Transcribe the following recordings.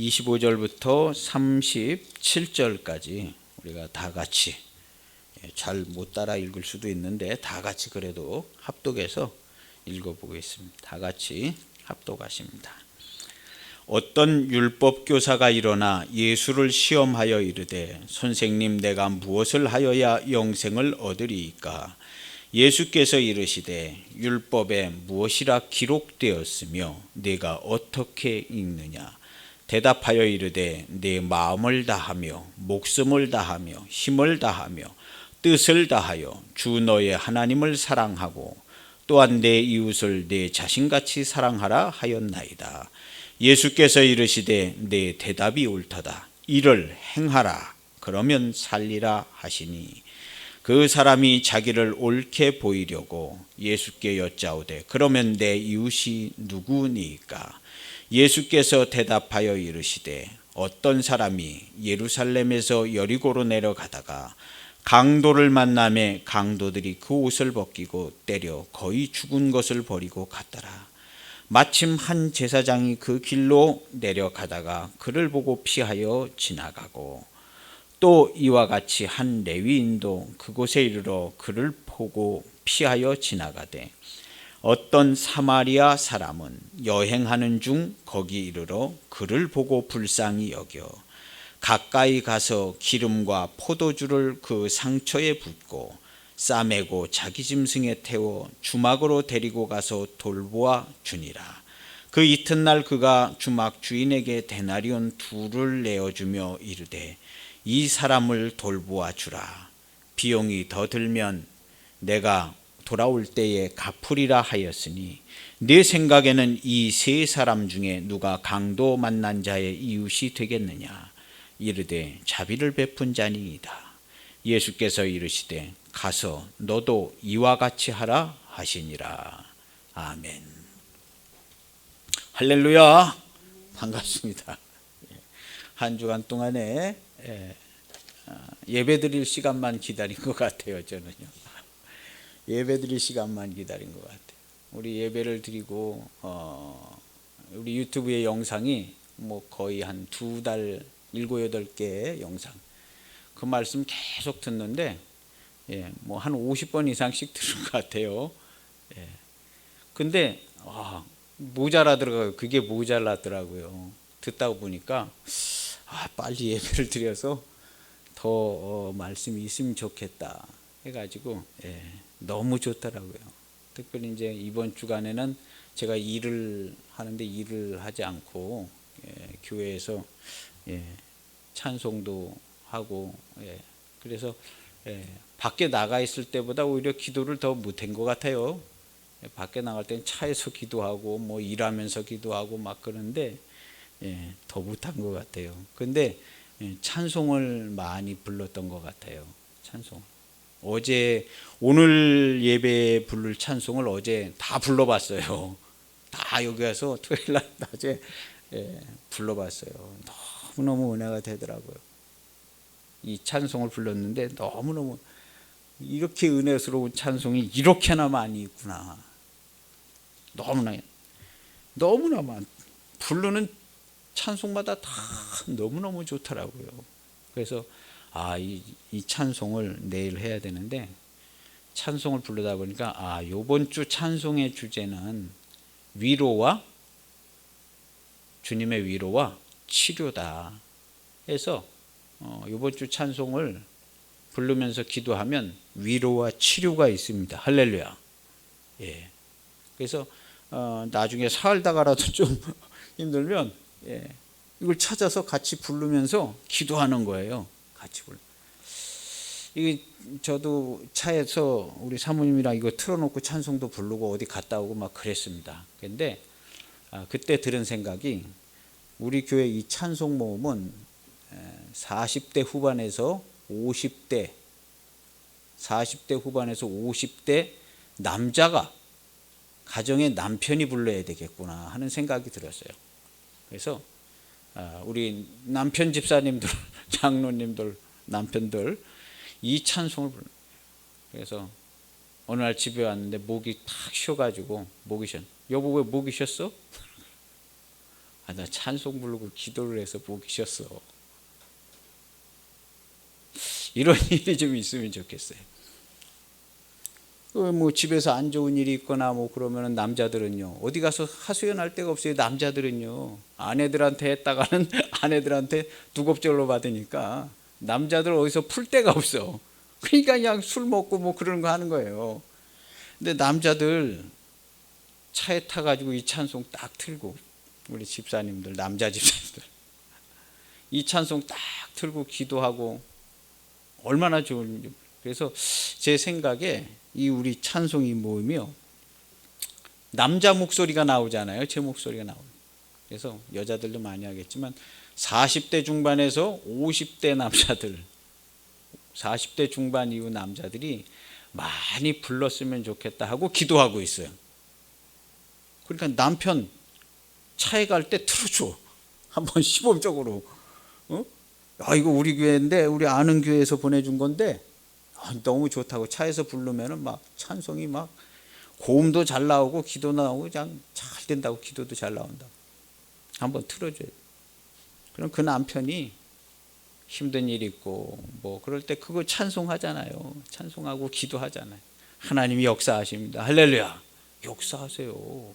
25절부터 37절까지 우리가 다 같이, 잘 못 따라 읽을 수도 있는데 다 같이 그래도 합독해서 읽어보겠습니다. 다 같이 합독하십니다. 어떤 율법 교사가 일어나 예수를 시험하여 이르되 선생님, 내가 무엇을 하여야 영생을 얻으리이까? 예수께서 이르시되 율법에 무엇이라 기록되었으며 네가 어떻게 읽느냐? 대답하여 이르되 내 마음을 다하며 목숨을 다하며 힘을 다하며 뜻을 다하여 주 너의 하나님을 사랑하고 또한 내 이웃을 내 자신같이 사랑하라 하였나이다. 예수께서 이르시되 내 대답이 옳도다. 이를 행하라. 그러면 살리라 하시니 그 사람이 자기를 옳게 보이려고 예수께 여짜오되 그러면 내 이웃이 누구니까? 예수께서 대답하여 이르시되 어떤 사람이 예루살렘에서 여리고로 내려가다가 강도를 만나매 강도들이 그 옷을 벗기고 때려 거의 죽은 것을 버리고 갔더라. 마침 한 제사장이 그 길로 내려가다가 그를 보고 피하여 지나가고 또 이와 같이 한 레위인도 그곳에 이르러 그를 보고 피하여 지나가되 어떤 사마리아 사람은 여행하는 중 거기 이르러 그를 보고 불쌍히 여겨 가까이 가서 기름과 포도주를 그 상처에 붓고 싸매고 자기 짐승에 태워 주막으로 데리고 가서 돌보아 주니라. 그 이튿날 그가 주막 주인에게 데나리온 2를 내어주며 이르되 이 사람을 돌보아 주라. 비용이 더 들면 내가 돌아올 때에 갚으리라 하였으니 네 생각에는 이 3사람 중에 누가 강도 만난 자의 이웃이 되겠느냐? 이르되 자비를 베푼 자니이다. 예수께서 이르시되 가서 너도 이와 같이 하라 하시니라. 아멘. 할렐루야. 반갑습니다. 한 주간 동안에 예배드릴 시간만 기다린 것 같아요. 저는요. 예배드릴 시간만 기다린 것 같아요. 우리 예배를 드리고 우리 유튜브의 영상이 뭐 거의 한 2달 7, 8개의 영상, 그 말씀 계속 듣는데 뭐 한 50번 이상씩 들은 것 같아요. 근데 모자라더라고요. 그게 모자라더라고요. 듣다 보니까 빨리 예배를 드려서 더 말씀이 있으면 좋겠다 해가지고 너무 좋더라고요. 특별히 이제 이번 주간에는 제가 일을 하는데 일을 하지 않고 교회에서 찬송도 하고 그래서 밖에 나가 있을 때보다 오히려 기도를 더 못한 것 같아요. 밖에 나갈 때는 차에서 기도하고 뭐 일하면서 기도하고 막 그러는데 더 못한 것 같아요. 근데 찬송을 많이 불렀던 것 같아요. 찬송. 오늘 예배에 부를 찬송을 어제 다 불러봤어요. 다 여기 와서 토요일 날 낮에 불러봤어요. 너무너무 은혜가 되더라고요. 이 찬송을 불렀는데 너무너무 이렇게 은혜스러운 찬송이 이렇게나 많이 있구나. 너무나 많. 부르는 찬송마다 다 너무너무 좋더라고요. 그래서 이 찬송을 내일 해야 되는데 찬송을 부르다 보니까 이번 주 찬송의 주제는 주님의 위로와 치료다 해서 이번 주 찬송을 부르면서 기도하면 위로와 치료가 있습니다. 할렐루야. 그래서 나중에 살다가라도 좀 힘들면 이걸 찾아서 같이 부르면서 기도하는 거예요. 같이 불러. 이게 저도 차에서 우리 사모님이랑 이거 틀어놓고 찬송도 부르고 어디 갔다 오고 막 그랬습니다. 근데 그때 들은 생각이 우리 교회 이 찬송 모음은 40대 후반에서 50대 남자가 가정의 남편이 불러야 되겠구나 하는 생각이 들었어요. 그래서 우리 남편 집사님들, 장로님들, 남편들 이 찬송을 불러요. 그래서 어느 날 집에 왔는데 목이 탁 쉬어가지고 목이 쉬었. 여보 왜 목이 쉬었어? 나 찬송 부르고 기도를 해서 복이 쉬었어. 이런 일이 좀 있으면 좋겠어요. 뭐 집에서 안 좋은 일이 있거나 뭐 그러면은 남자들은요 어디 가서 하소연할 데가 없어요. 남자들은요 아내들한테 했다가는 아내들한테 두곱절로 받으니까 남자들 어디서 풀 데가 없어. 그러니까 그냥 술 먹고 뭐 그런 거 하는 거예요. 근데 남자들 차에 타가지고 이 찬송 딱 틀고, 우리 집사님들, 남자 집사님들 이 찬송 딱 틀고 기도하고 얼마나 좋은지. 그래서 제 생각에 이 우리 찬송이 모이며 남자 목소리가 나오잖아요. 제 목소리가 나오고. 그래서 여자들도 많이 하겠지만 40대 중반에서 50대 남자들, 40대 중반 이후 남자들이 많이 불렀으면 좋겠다 하고 기도하고 있어요. 그러니까 남편 차에 갈 때 틀어줘. 한번 시범적으로. 이거 우리 교회인데, 우리 아는 교회에서 보내준 건데 너무 좋다고 차에서 부르면은 막 찬송이 막 고음도 잘 나오고 기도 나오고 그냥 잘 된다고, 기도도 잘 나온다고. 한번 틀어줘요. 그럼 그 남편이 힘든 일 있고 뭐 그럴 때 그거 찬송하잖아요. 찬송하고 기도하잖아요. 하나님이 역사하십니다. 할렐루야. 역사하세요.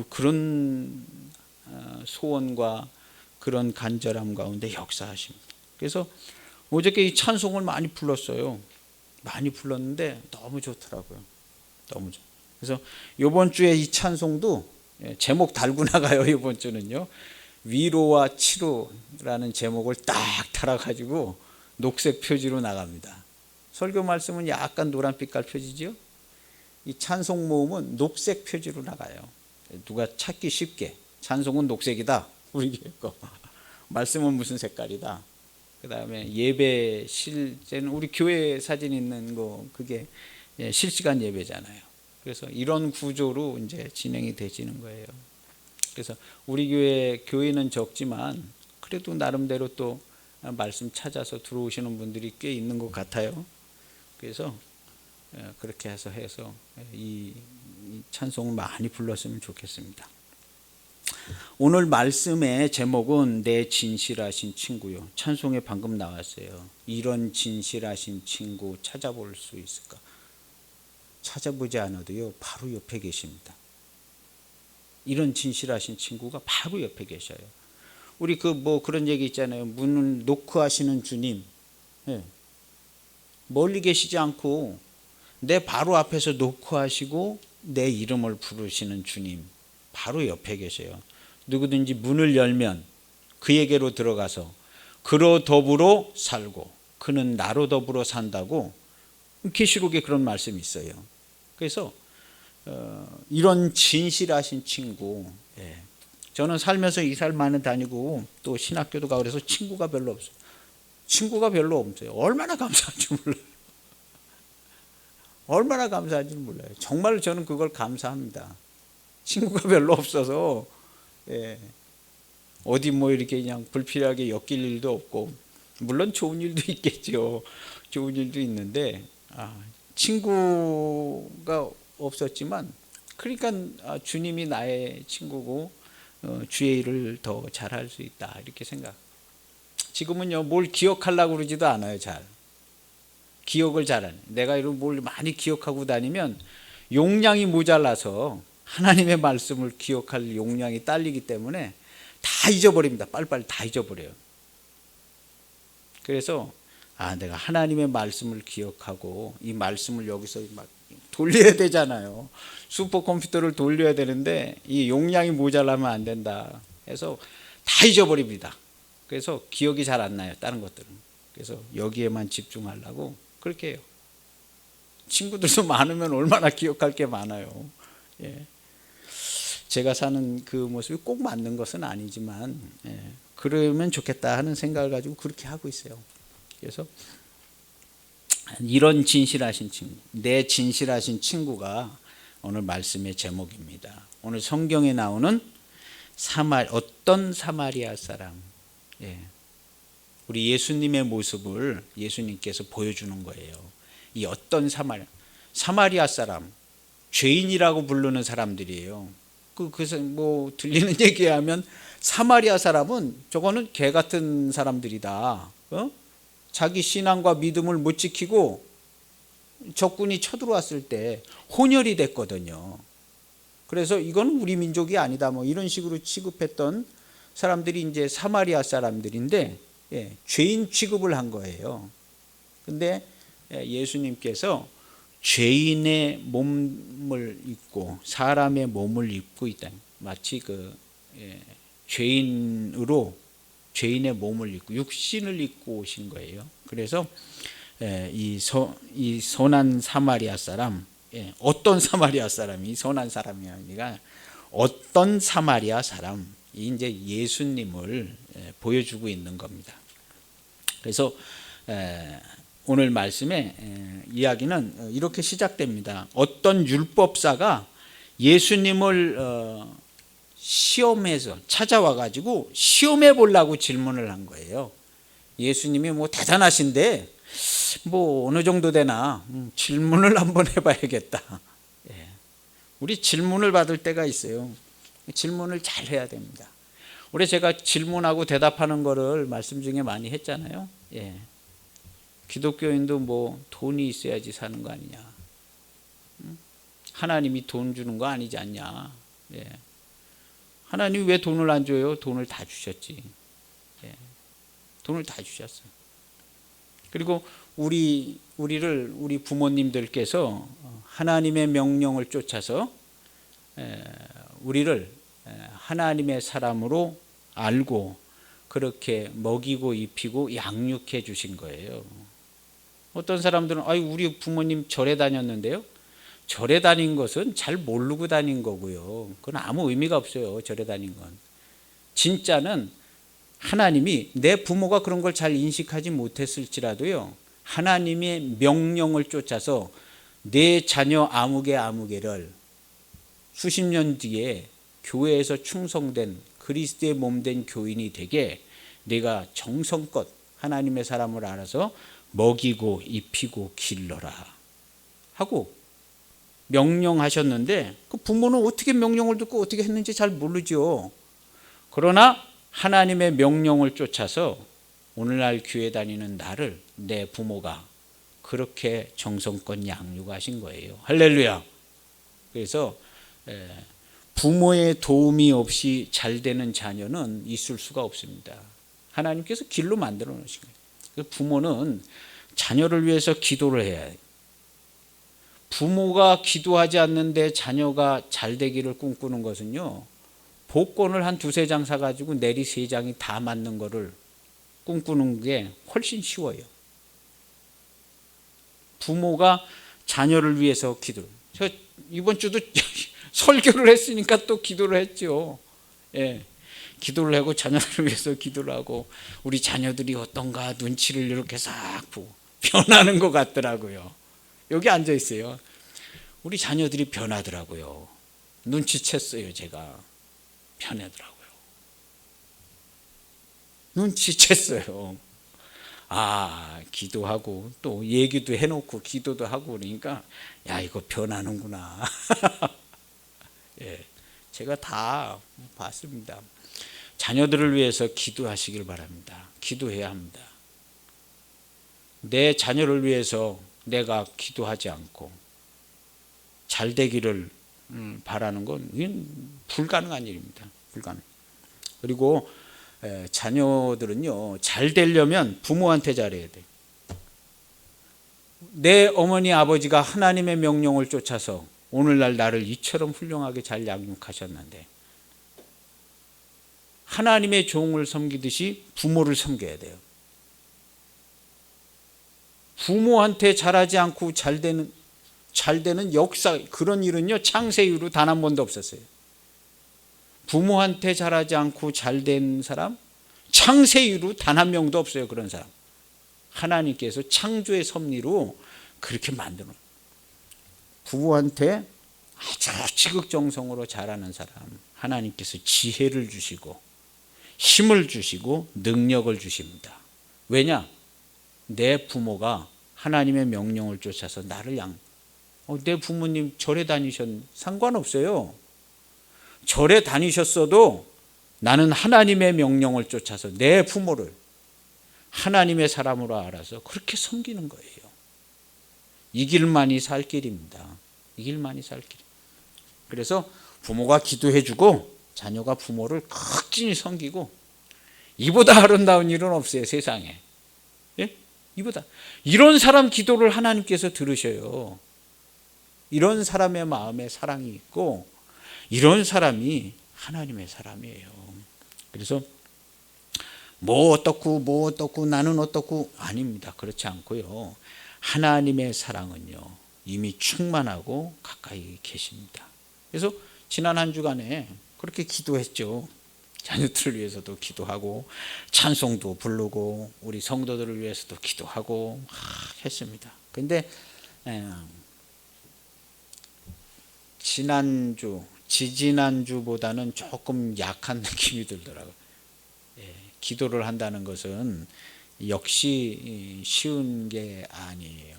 그런 소원과 그런 간절함 가운데 역사하십니다. 그래서 어저께 이 찬송을 많이 불렀어요. 많이 불렀는데 너무 좋더라고요. 너무 좋. 그래서 이번 주에 이 찬송도 제목 달고 나가요. 이번 주는요. 위로와 치료라는 제목을 딱 달아가지고 녹색 표지로 나갑니다. 설교 말씀은 약간 노란빛깔 표지죠. 이 찬송 모음은 녹색 표지로 나가요. 누가 찾기 쉽게. 찬송은 녹색이다. 우리 거. 말씀은 무슨 색깔이다. 그 다음에 예배 실제는 우리 교회 사진 있는 거 그게 실시간 예배잖아요. 그래서 이런 구조로 이제 진행이 되지는 거예요. 그래서 우리 교회는 적지만 그래도 나름대로 또 말씀 찾아서 들어오시는 분들이 꽤 있는 것 같아요. 그래서 그렇게 해서 이 찬송을 많이 불렀으면 좋겠습니다. 오늘 말씀의 제목은 내 진실하신 친구요. 찬송에 방금 나왔어요. 이런 진실하신 친구 찾아볼 수 있을까? 찾아보지 않아도요 바로 옆에 계십니다. 이런 진실하신 친구가 바로 옆에 계셔요. 우리 그런 얘기 있잖아요. 문을 노크하시는 주님. 멀리 계시지 않고 내 바로 앞에서 노크하시고 내 이름을 부르시는 주님 바로 옆에 계세요. 누구든지 문을 열면 그에게로 들어가서 그로 더불어 살고 그는 나로 더불어 산다고 계시록에 그런 말씀이 있어요. 그래서 이런 진실하신 친구, 저는 살면서 이사를 다니고 또 신학교도 가고 그래서 친구가 별로 없어요. 친구가 별로 없어요. 얼마나 감사한지 몰라요. 얼마나 감사한지 몰라요. 정말 저는 그걸 감사합니다. 친구가 별로 없어서 어디 뭐 이렇게 그냥 불필요하게 엮일 일도 없고, 물론 좋은 일도 있겠죠. 좋은 일도 있는데 친구가 없었지만 그러니까 주님이 나의 친구고 주의 일을 더 잘할 수 있다 이렇게 생각. 지금은요 뭘 기억하려고 그러지도 않아요. 잘 기억을 잘하네. 내가 이런 뭘 많이 기억하고 다니면 용량이 모자라서 하나님의 말씀을 기억할 용량이 딸리기 때문에 다 잊어버립니다. 빨리빨리 다 잊어버려요. 그래서 내가 하나님의 말씀을 기억하고 이 말씀을 여기서 막 돌려야 되잖아요. 슈퍼컴퓨터를 돌려야 되는데 이 용량이 모자라면 안 된다 해서 다 잊어버립니다. 그래서 기억이 잘 안 나요. 다른 것들은. 그래서 여기에만 집중하려고 그렇게 해요. 친구들도 많으면 얼마나 기억할 게 많아요. 제가 사는 그 모습이 꼭 맞는 것은 아니지만 그러면 좋겠다 하는 생각을 가지고 그렇게 하고 있어요. 그래서 이런 진실하신 친구, 내 진실하신 친구가 오늘 말씀의 제목입니다. 오늘 성경에 나오는 어떤 사마리아 사람, 우리 예수님의 모습을 예수님께서 보여주는 거예요. 이 어떤 사마리아 사람, 죄인이라고 부르는 사람들이에요. 그래서 뭐 들리는 얘기하면 사마리아 사람은 저거는 개 같은 사람들이다. 자기 신앙과 믿음을 못 지키고 적군이 쳐들어왔을 때 혼혈이 됐거든요. 그래서 이건 우리 민족이 아니다. 뭐 이런 식으로 취급했던 사람들이 이제 사마리아 사람들인데 죄인 취급을 한 거예요. 근데 예수님께서 죄인의 몸을 입고 사람의 몸을 입고 있다. 마치 죄인으로 죄인의 몸을 입고 육신을 입고 오신 거예요. 그래서 이 선한 사마리아 사람, 어떤 사마리아 사람이 선한 사람이 아니라 어떤 사마리아 사람이 이제 예수님을 보여주고 있는 겁니다. 그래서 오늘 말씀의 이야기는 이렇게 시작됩니다. 어떤 율법사가 예수님을 시험해서 찾아와 가지고 시험해 보려고 질문을 한 거예요. 예수님이 뭐 대단하신데 뭐 어느 정도 되나 질문을 한번 해봐야겠다. 우리 질문을 받을 때가 있어요. 질문을 잘 해야 됩니다. 올해 제가 질문하고 대답하는 거를 말씀 중에 많이 했잖아요. 기독교인도 뭐 돈이 있어야지 사는 거 아니냐. 하나님이 돈 주는 거 아니지 않냐. 하나님이 왜 돈을 안 줘요? 돈을 다 주셨지. 돈을 다 주셨어요. 그리고 우리 부모님들께서 하나님의 명령을 쫓아서 우리를 하나님의 사람으로 알고 그렇게 먹이고 입히고 양육해 주신 거예요. 어떤 사람들은 우리 부모님 절에 다녔는데요. 절에 다닌 것은 잘 모르고 다닌 거고요. 그건 아무 의미가 없어요. 절에 다닌 건. 진짜는 하나님이 내 부모가 그런 걸 잘 인식하지 못했을지라도요. 하나님의 명령을 쫓아서 내 자녀 아무개를 수십 년 뒤에 교회에서 충성된 그리스도의 몸된 교인이 되게 내가 정성껏 하나님의 사람을 알아서 먹이고 입히고 길러라 하고 명령하셨는데 그 부모는 어떻게 명령을 듣고 어떻게 했는지 잘 모르죠. 그러나 하나님의 명령을 쫓아서 오늘날 교회 다니는 나를 내 부모가 그렇게 정성껏 양육하신 거예요. 할렐루야. 그래서 부모의 도움이 없이 잘 되는 자녀는 있을 수가 없습니다. 하나님께서 길로 만들어 놓으신 거예요. 부모는 자녀를 위해서 기도를 해야 해요. 부모가 기도하지 않는데 자녀가 잘 되기를 꿈꾸는 것은요. 복권을 한 두세 장 사가지고 내리 세 장이 다 맞는 거를 꿈꾸는 게 훨씬 쉬워요. 부모가 자녀를 위해서 기도를. 저 이번 주도 설교를 했으니까 또 기도를 했죠. 기도를 하고 자녀를 위해서 기도를 하고 우리 자녀들이 어떤가 눈치를 이렇게 싹 보고 변하는 것 같더라고요. 여기 앉아 있어요. 우리 자녀들이 변하더라고요. 눈치챘어요. 제가 변하더라고요. 눈치챘어요. 기도하고 또 얘기도 해놓고 기도도 하고 그러니까 야 이거 변하는구나. 제가 다 봤습니다. 자녀들을 위해서 기도하시길 바랍니다. 기도해야 합니다. 내 자녀를 위해서 내가 기도하지 않고 잘 되기를 바라는 건 불가능한 일입니다. 불가능. 그리고 자녀들은요 잘 되려면 부모한테 잘해야 돼. 내 어머니 아버지가 하나님의 명령을 쫓아서 오늘날 나를 이처럼 훌륭하게 잘 양육하셨는데 하나님의 종을 섬기듯이 부모를 섬겨야 돼요. 부모한테 잘하지 않고 잘 되는 역사 그런 일은요 창세 이후로 단 한 번도 없었어요. 부모한테 잘하지 않고 잘된 사람 창세 이후로 단 한 명도 없어요. 그런 사람 하나님께서 창조의 섭리로 그렇게 만드는 부부한테 아주 지극정성으로 잘하는 사람 하나님께서 지혜를 주시고 힘을 주시고 능력을 주십니다. 왜냐? 내 부모가 하나님의 명령을 쫓아서 나를 내 부모님 절에 다니셨 상관없어요. 절에 다니셨어도 나는 하나님의 명령을 쫓아서 내 부모를 하나님의 사람으로 알아서 그렇게 섬기는 거예요. 이 길만이 살 길입니다. 이 길만이 살 길. 그래서 부모가 기도해주고 자녀가 부모를 극진히 섬기고, 이보다 아름다운 일은 없어요, 세상에. 예? 이보다. 이런 사람 기도를 하나님께서 들으셔요. 이런 사람의 마음에 사랑이 있고 이런 사람이 하나님의 사람이에요. 그래서 뭐 어떻고 나는 어떻고 아닙니다. 그렇지 않고요. 하나님의 사랑은요 이미 충만하고 가까이 계십니다. 그래서 지난 한 주간에 그렇게 기도했죠. 자녀들을 위해서도 기도하고 찬송도 부르고 우리 성도들을 위해서도 기도하고 했습니다. 근데 지지난주보다는 조금 약한 느낌이 들더라고요. 기도를 한다는 것은 역시 쉬운 게 아니에요.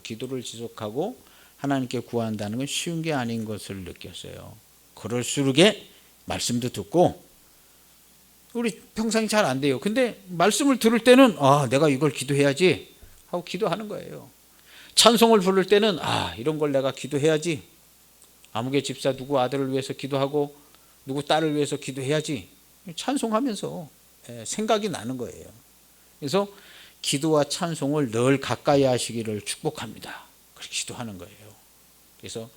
기도를 지속하고 하나님께 구한다는 건 쉬운 게 아닌 것을 느꼈어요. 그럴수록에 말씀도 듣고, 우리 평상이 잘 안 돼요. 근데 말씀을 들을 때는 내가 이걸 기도해야지 하고 기도하는 거예요. 찬송을 부를 때는 이런 걸 내가 기도해야지, 아무개 집사 누구 아들을 위해서 기도하고 누구 딸을 위해서 기도해야지 찬송하면서 생각이 나는 거예요. 그래서 기도와 찬송을 늘 가까이 하시기를 축복합니다. 그렇게 기도하는 거예요. 그래서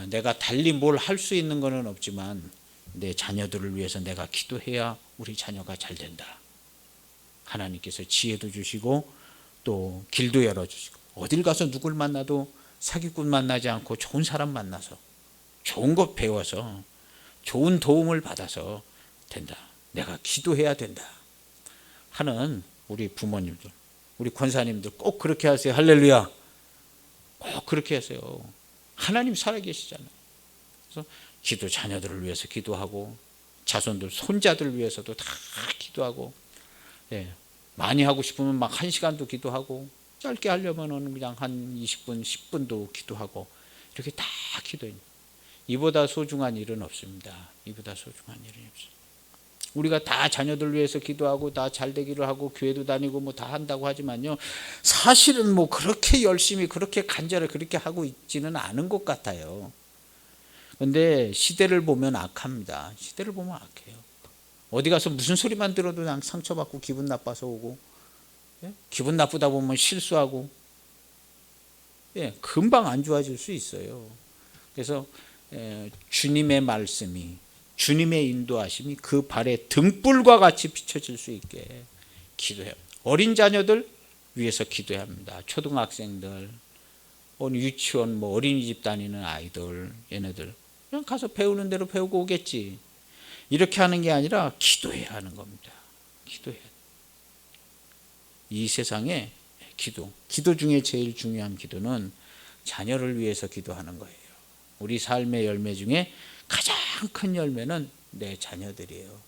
내가 달리 뭘 할 수 있는 것은 없지만 내 자녀들을 위해서 내가 기도해야 우리 자녀가 잘 된다. 하나님께서 지혜도 주시고 또 길도 열어주시고, 어딜 가서 누굴 만나도 사기꾼 만나지 않고 좋은 사람 만나서 좋은 것 배워서 좋은 도움을 받아서 된다. 내가 기도해야 된다 하는 우리 부모님들, 우리 권사님들 꼭 그렇게 하세요. 할렐루야. 꼭 그렇게 하세요. 하나님 살아계시잖아요. 그래서 기도, 자녀들을 위해서 기도하고 자손들, 손자들 위해서도 다 기도하고, 많이 하고 싶으면 막 1시간도 기도하고, 짧게 하려면 그냥 한 20분, 10분도 기도하고, 이렇게 다 기도해요. 이보다 소중한 일은 없습니다. 이보다 소중한 일은 없어요. 우리가 다 자녀들 위해서 기도하고 다 잘되기를 하고 교회도 다니고 뭐 다 한다고 하지만요, 사실은 뭐 그렇게 열심히 그렇게 간절히 그렇게 하고 있지는 않은 것 같아요. 그런데 시대를 보면 악합니다. 시대를 보면 악해요. 어디 가서 무슨 소리만 들어도 그냥 상처받고 기분 나빠서 오고, 기분 나쁘다 보면 실수하고, 금방 안 좋아질 수 있어요. 그래서 주님의 말씀이, 주님의 인도하심이 그 발에 등불과 같이 비춰질 수 있게 기도해요. 어린 자녀들 위해서 기도해야 합니다. 초등학생들, 유치원, 어린이집 다니는 아이들, 얘네들 그냥 가서 배우는 대로 배우고 오겠지. 이렇게 하는 게 아니라 기도해야 하는 겁니다. 기도해야 돼요. 이 세상에 기도 중에 제일 중요한 기도는 자녀를 위해서 기도하는 거예요. 우리 삶의 열매 중에 가장 큰 열매는 내 자녀들이에요.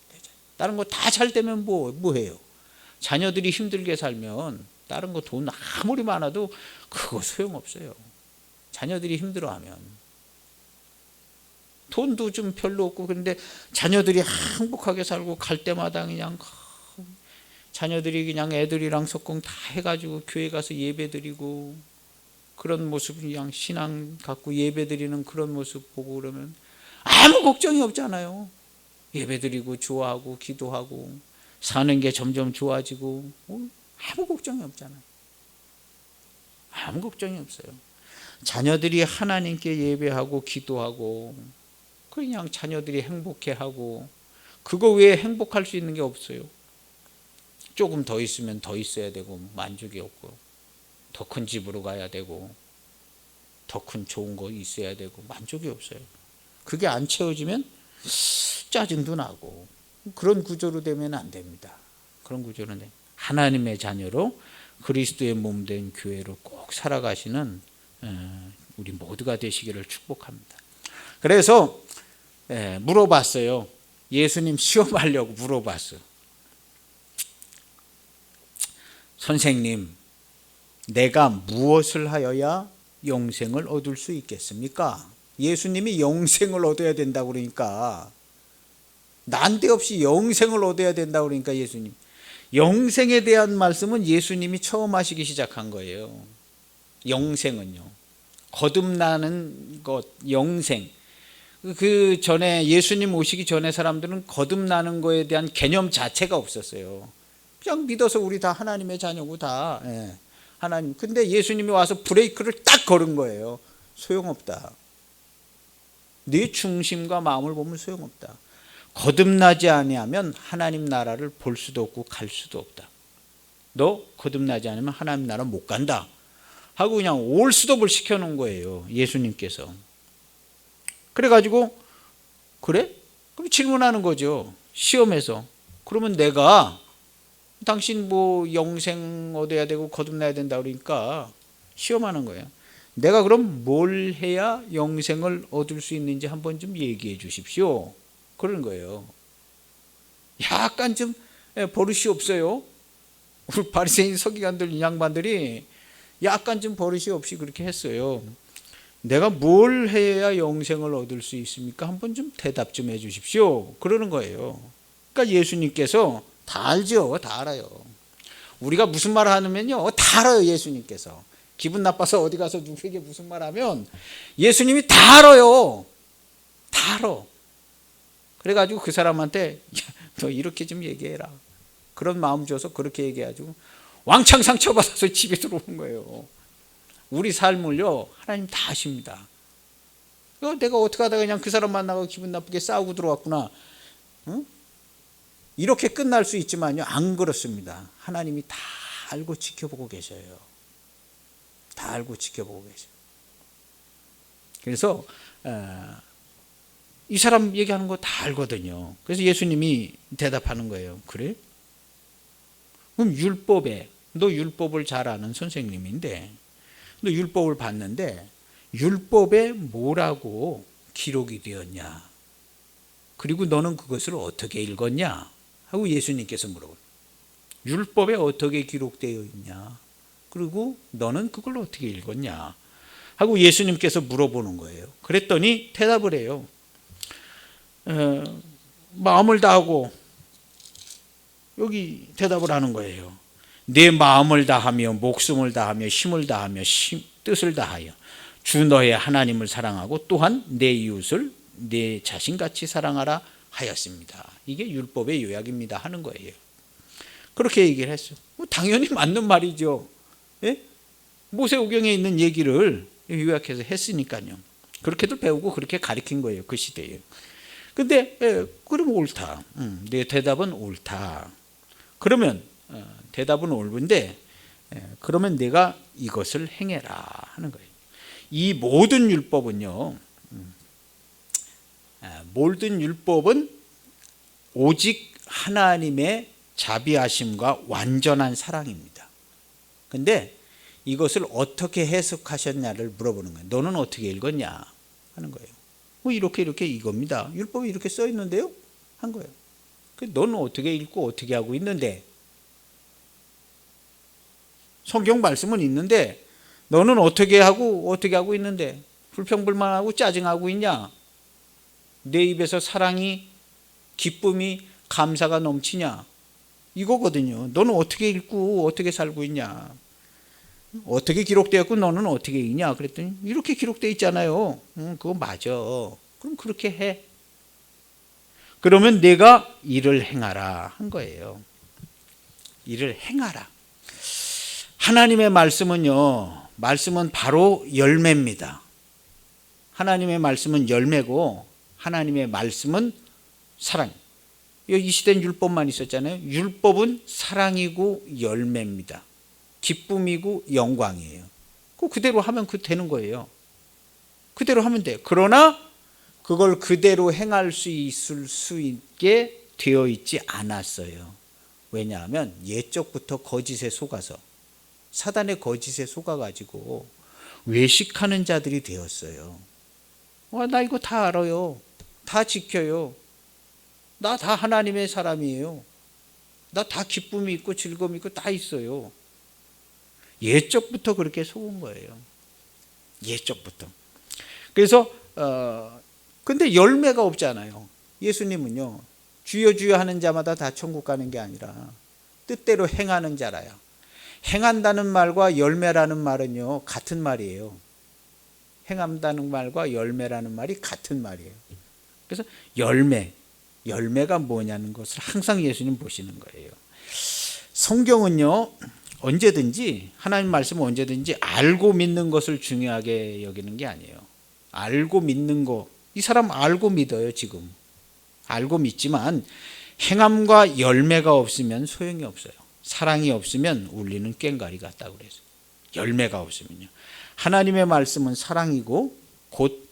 다른 거 다 잘 되면 뭐해요? 자녀들이 힘들게 살면 다른 거 돈 아무리 많아도 그거 소용없어요. 자녀들이 힘들어하면, 돈도 좀 별로 없고, 그런데 자녀들이 행복하게 살고 갈 때마다 그냥 자녀들이 그냥 애들이랑 석공 다 해가지고 교회 가서 예배 드리고, 그런 모습, 그냥 신앙 갖고 예배 드리는 그런 모습 보고 그러면 아무 걱정이 없잖아요. 예배 드리고 좋아하고 기도하고 사는 게 점점 좋아지고 아무 걱정이 없잖아요. 아무 걱정이 없어요. 자녀들이 하나님께 예배하고 기도하고 그냥 자녀들이 행복해하고, 그거 외에 행복할 수 있는 게 없어요. 조금 더 있으면 더 있어야 되고 만족이 없고, 더 큰 집으로 가야 되고 더 큰 좋은 거 있어야 되고 만족이 없어요. 그게 안 채워지면 짜증도 나고, 그런 구조로 되면 안 됩니다. 그런 구조는 하나님의 자녀로 그리스도의 몸 된 교회로 꼭 살아가시는 우리 모두가 되시기를 축복합니다. 그래서 물어봤어요. 예수님 시험하려고 물어봤어요. 선생님, 내가 무엇을 하여야 영생을 얻을 수 있겠습니까? 예수님이 영생을 얻어야 된다고 그러니까, 난데없이 영생을 얻어야 된다고 그러니까 예수님. 영생에 대한 말씀은 예수님이 처음 하시기 시작한 거예요. 영생은요, 거듭나는 것, 영생. 그 전에 예수님 오시기 전에 사람들은 거듭나는 거에 대한 개념 자체가 없었어요. 그냥 믿어서 우리 다 하나님의 자녀고 다 하나님. 근데 예수님이 와서 브레이크를 딱 걸은 거예요. 소용없다. 네 중심과 마음을 보면 소용없다. 거듭나지 아니하면 하나님 나라를 볼 수도 없고 갈 수도 없다. 너 거듭나지 않으면 하나님 나라 못 간다 하고 그냥 올스톱을 시켜놓은 거예요, 예수님께서. 그래가지고 그래? 그럼 질문하는 거죠, 시험에서. 그러면 내가 당신 뭐 영생 얻어야 되고 거듭나야 된다 그러니까 시험하는 거예요. 내가 그럼 뭘 해야 영생을 얻을 수 있는지 한번 좀 얘기해 주십시오, 그런 거예요. 약간 좀 버릇이 없어요. 우리 바리새인 서기관들, 이 양반들이 약간 좀 버릇이 없이 그렇게 했어요. 내가 뭘 해야 영생을 얻을 수 있습니까? 한번 좀 대답 좀 해 주십시오, 그러는 거예요. 그러니까 예수님께서 다 알죠. 다 알아요. 우리가 무슨 말 하면요, 다 알아요. 예수님께서 기분 나빠서 어디 가서 누구에게 무슨 말 하면 예수님이 다 알아요. 다 알아. 그래가지고 그 사람한테 너 이렇게 좀 얘기해라, 그런 마음 줘서 그렇게 얘기해가지고 왕창 상처받아서 집에 들어오는 거예요. 우리 삶을요, 하나님 다 아십니다. 내가 어떻게 하다가 그냥 그 사람 만나고 기분 나쁘게 싸우고 들어왔구나, 응? 이렇게 끝날 수 있지만요, 안 그렇습니다. 하나님이 다 알고 지켜보고 계셔요. 다 알고 지켜보고 계셔요. 그래서 이 사람 얘기하는 거 다 알거든요. 그래서 예수님이 대답하는 거예요. 그래? 그럼 율법에, 너 율법을 잘 아는 선생님인데 너 율법을 봤는데 율법에 뭐라고 기록이 되었냐? 그리고 너는 그것을 어떻게 읽었냐? 하고 예수님께서 물어보요. 율법에 어떻게 기록되어 있냐? 그리고 너는 그걸 어떻게 읽었냐? 하고 예수님께서 물어보는 거예요. 그랬더니 대답을 해요. 마음을 다하고, 여기 대답을 하는 거예요. 내 마음을 다하며 목숨을 다하며 힘을 다하며 뜻을 다하여 주 너의 하나님을 사랑하고 또한 내 이웃을 내 자신같이 사랑하라 하였습니다. 이게 율법의 요약입니다 하는 거예요. 그렇게 얘기를 했어요. 당연히 맞는 말이죠. 예? 모세오경에 있는 얘기를 요약해서 했으니까요. 그렇게도 배우고 그렇게 가르친 거예요, 그 시대에. 근데 그럼 옳다. 내 대답은 옳다. 그러면 대답은 옳은데 그러면 내가 이것을 행해라 하는 거예요. 이 모든 율법은요, 모든 율법은 오직 하나님의 자비하심과 완전한 사랑입니다. 근데 이것을 어떻게 해석하셨냐를 물어보는 거예요. 너는 어떻게 읽었냐 하는 거예요. 뭐 이렇게 이겁니다. 율법이 이렇게 써 있는데요? 한 거예요. 너는 어떻게 읽고 어떻게 하고 있는데? 성경 말씀은 있는데 너는 어떻게 하고 있는데? 불평불만하고 짜증하고 있냐? 내 입에서 사랑이, 기쁨이, 감사가 넘치냐? 이거거든요. 너는 어떻게 읽고 어떻게 살고 있냐? 어떻게 기록되었고 너는 어떻게 읽냐? 그랬더니 이렇게 기록되어 있잖아요. 그거 맞아. 그럼 그렇게 해. 그러면 내가 일을 행하라 한 거예요. 일을 행하라. 하나님의 말씀은요, 말씀은 바로 열매입니다. 하나님의 말씀은 열매고 하나님의 말씀은 사랑. 이 시대는 율법만 있었잖아요. 율법은 사랑이고 열매입니다. 기쁨이고 영광이에요. 그대로 하면 되는 거예요. 그대로 하면 돼요. 그러나 그걸 그대로 행할 수 있게 되어 있지 않았어요. 왜냐하면 옛적부터 거짓에 속아서, 사단의 거짓에 속아가지고 외식하는 자들이 되었어요. 나 이거 다 알아요. 다 지켜요. 나 다 하나님의 사람이에요. 나 다 기쁨이 있고 즐거움이 있고 다 있어요. 옛적부터 그렇게 속은 거예요. 옛적부터. 그래서 근데 열매가 없잖아요. 예수님은요, 주여 주여 하는 자마다 다 천국 가는 게 아니라 뜻대로 행하는 자라요. 행한다는 말과 열매라는 말은요, 같은 말이에요. 행한다는 말과 열매라는 말이 같은 말이에요. 그래서 열매가 뭐냐는 것을 항상 예수님 보시는 거예요. 성경은요, 언제든지 하나님 말씀은 언제든지 알고 믿는 것을 중요하게 여기는 게 아니에요. 알고 믿는 거, 이 사람 알고 믿어요. 지금 알고 믿지만 행함과 열매가 없으면 소용이 없어요. 사랑이 없으면 울리는 꽹과리 같다고 그래서 열매가 없으면요. 하나님의 말씀은 사랑이고 곧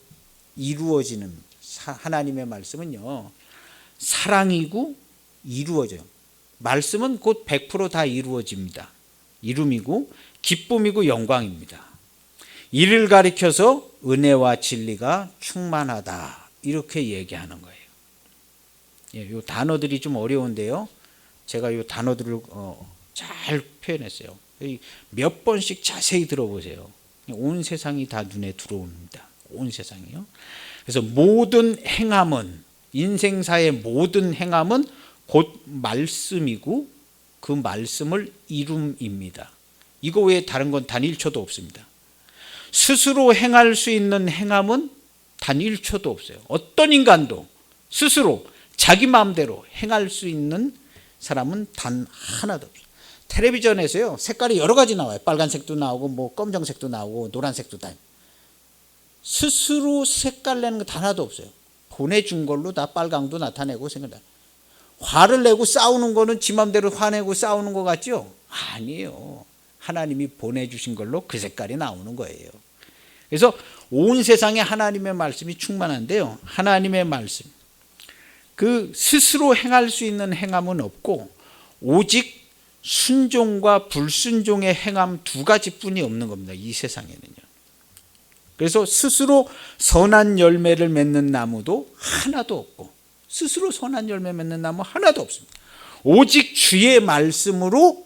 이루어지는, 하나님의 말씀은요 사랑이고 이루어져요. 말씀은 곧 100% 다 이루어집니다. 이름이고 기쁨이고 영광입니다. 이를 가리켜서 은혜와 진리가 충만하다, 이렇게 얘기하는 거예요. 이 단어들이 좀 어려운데요, 제가 이 단어들을 잘 표현했어요. 몇 번씩 자세히 들어보세요. 온 세상이 다 눈에 들어옵니다. 온 세상이요. 그래서 모든 행함은, 인생사의 모든 행함은 곧 말씀이고 그 말씀을 이룸입니다. 이거 외에 다른 건 단 1초도 없습니다. 스스로 행할 수 있는 행함은 단 1초도 없어요. 어떤 인간도 스스로 자기 마음대로 행할 수 있는 사람은 단 하나도 없어요. 텔레비전에서요, 색깔이 여러 가지 나와요. 빨간색도 나오고 뭐 검정색도 나오고 노란색도 다. 스스로 색깔 내는 거 단 하나도 없어요. 보내준 걸로 다 빨강도 나타내고 생각나. 화를 내고 싸우는 거는 지 맘대로 화내고 싸우는 거 같죠? 아니에요. 하나님이 보내주신 걸로 그 색깔이 나오는 거예요. 그래서 온 세상에 하나님의 말씀이 충만한데요, 하나님의 말씀, 그 스스로 행할 수 있는 행함은 없고 오직 순종과 불순종의 행함 두 가지뿐이 없는 겁니다. 이 세상에는요. 그래서 스스로 선한 열매를 맺는 나무도 하나도 없고, 스스로 선한 열매 맺는 나무 하나도 없습니다. 오직 주의 말씀으로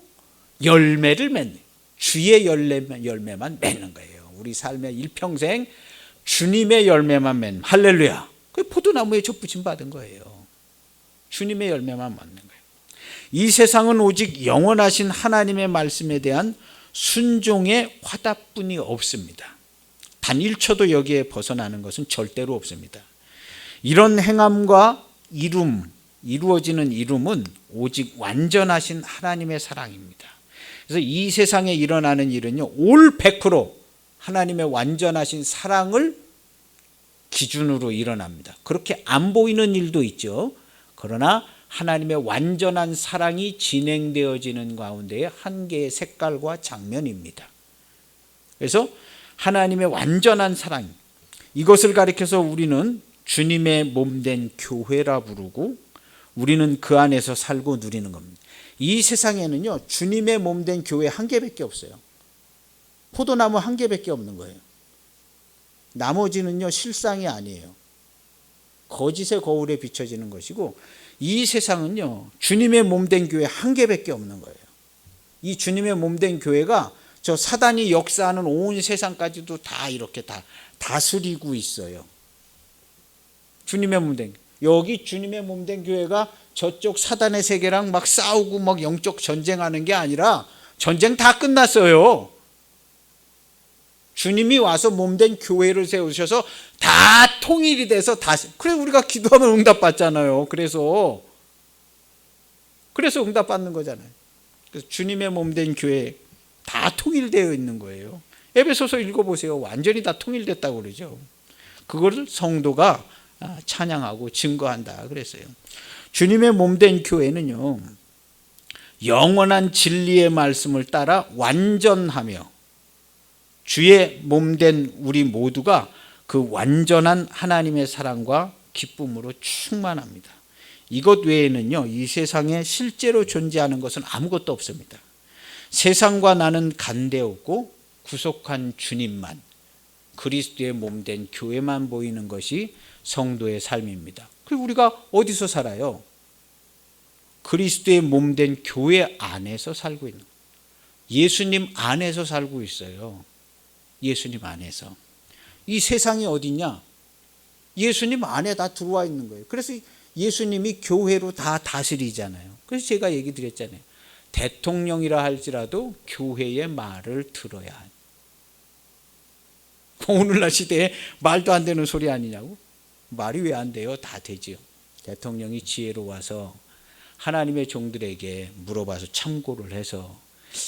열매를 맺는, 주의 열매만 맺는 거예요. 우리 삶의 일평생 주님의 열매만 맺는, 할렐루야. 그 포도나무에 접붙임 받은 거예요. 주님의 열매만 맺는 거예요. 이 세상은 오직 영원하신 하나님의 말씀에 대한 순종의 화답뿐이 없습니다. 단 1초도 여기에 벗어나는 것은 절대로 없습니다. 이런 행함과 이루어지는 이룸은 오직 완전하신 하나님의 사랑입니다. 그래서 이 세상에 일어나는 일은요, 올 100% 하나님의 완전하신 사랑을 기준으로 일어납니다. 그렇게 안 보이는 일도 있죠. 그러나 하나님의 완전한 사랑이 진행되어지는 가운데의 한 개의 색깔과 장면입니다. 그래서 하나님의 완전한 사랑, 이것을 가리켜서 우리는 주님의 몸된 교회라 부르고 우리는 그 안에서 살고 누리는 겁니다. 이 세상에는요, 주님의 몸된 교회 한 개밖에 없어요. 포도나무 한 개밖에 없는 거예요. 나머지는요, 실상이 아니에요. 거짓의 거울에 비춰지는 것이고, 이 세상은요, 주님의 몸된 교회 한 개밖에 없는 거예요. 이 주님의 몸된 교회가 저 사단이 역사하는 온 세상까지도 다 이렇게 다 다스리고 있어요. 주님의 몸된, 여기 주님의 몸된 교회가 저쪽 사단의 세계랑 막 싸우고 막 영적 전쟁하는 게 아니라 전쟁 다 끝났어요. 주님이 와서 몸된 교회를 세우셔서 다 통일이 돼서 그래 우리가 기도하면 응답받잖아요. 그래서 응답받는 거잖아요. 그래서 주님의 몸된 교회 다 통일되어 있는 거예요. 에베소서 읽어보세요. 완전히 다 통일됐다고 그러죠. 그거를 성도가 찬양하고 증거한다 그랬어요. 주님의 몸된 교회는요, 영원한 진리의 말씀을 따라 완전하며 주의 몸된 우리 모두가 그 완전한 하나님의 사랑과 기쁨으로 충만합니다. 이것 외에는요, 이 세상에 실제로 존재하는 것은 아무것도 없습니다. 세상과 나는 간대없고 구속한 주님만, 그리스도의 몸된 교회만 보이는 것이 성도의 삶입니다. 그리고 우리가 어디서 살아요? 그리스도의 몸된 교회 안에서 살고 있는 거예요. 예수님 안에서 살고 있어요. 예수님 안에서. 이 세상이 어디냐? 예수님 안에 다 들어와 있는 거예요. 그래서 예수님이 교회로 다 다스리잖아요. 그래서 제가 얘기 드렸잖아요. 대통령이라 할지라도 교회의 말을 들어야 해요. 오늘날 시대에 말도 안 되는 소리 아니냐고? 말이 왜 안 돼요? 다 되지요. 대통령이 지혜로워서 하나님의 종들에게 물어봐서 참고를 해서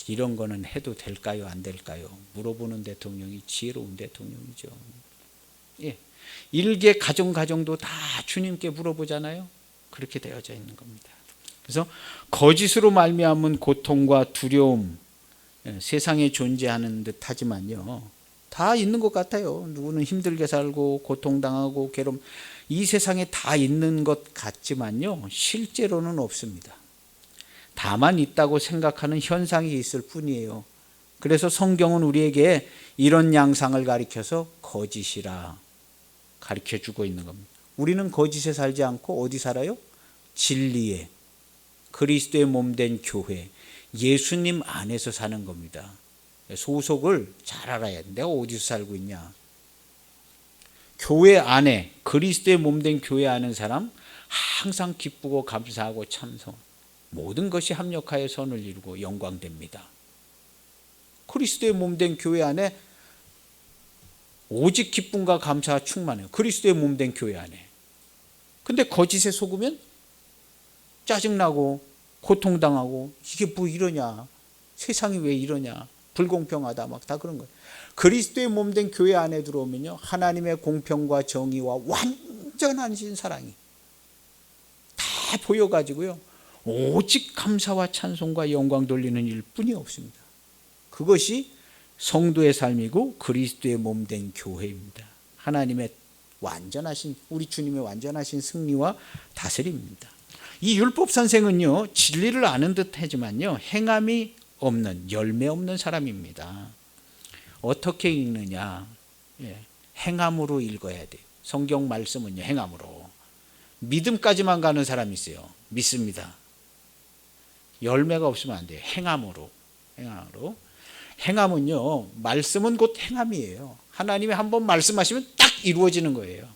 이런 거는 해도 될까요? 안 될까요? 물어보는 대통령이 지혜로운 대통령이죠. 예. 일개 가정도 다 주님께 물어보잖아요. 그렇게 되어져 있는 겁니다. 그래서 거짓으로 말미암은 고통과 두려움, 세상에 존재하는 듯 하지만요, 다 있는 것 같아요. 누구는 힘들게 살고 고통당하고 괴로움, 이 세상에 다 있는 것 같지만요, 실제로는 없습니다. 다만 있다고 생각하는 현상이 있을 뿐이에요. 그래서 성경은 우리에게 이런 양상을 가리켜서 거짓이라 가르쳐주고 있는 겁니다. 우리는 거짓에 살지 않고 어디 살아요? 진리에, 그리스도의 몸된 교회, 예수님 안에서 사는 겁니다. 소속을 잘 알아야 돼. 내가 어디서 살고 있냐? 교회 안에, 그리스도의 몸된 교회 아는 사람 항상 기쁘고 감사하고 참송, 모든 것이 합력하여 선을 이루고 영광됩니다. 그리스도의 몸된 교회 안에 오직 기쁨과 감사가 충만해요. 그리스도의 몸된 교회 안에. 근데 거짓에 속으면 짜증나고 고통당하고, 이게 뭐 이러냐, 세상이 왜 이러냐, 불공평하다, 막 다 그런 거예요. 그리스도의 몸된 교회 안에 들어오면요, 하나님의 공평과 정의와 완전하신 사랑이 다 보여가지고요, 오직 감사와 찬송과 영광 돌리는 일뿐이 없습니다. 그것이 성도의 삶이고 그리스도의 몸된 교회입니다. 하나님의 완전하신, 우리 주님의 완전하신 승리와 다스림입니다. 이 율법 선생은요, 진리를 아는 듯 하지만요, 행함이 없는, 열매 없는 사람입니다. 어떻게 읽느냐? 행함으로 읽어야 돼요. 성경 말씀은요, 행함으로. 믿음까지만 가는 사람이 있어요. 믿습니다. 열매가 없으면 안 돼요. 행함으로. 행함은요, 말씀은 곧 행함이에요. 하나님이 한번 말씀하시면 딱 이루어지는 거예요.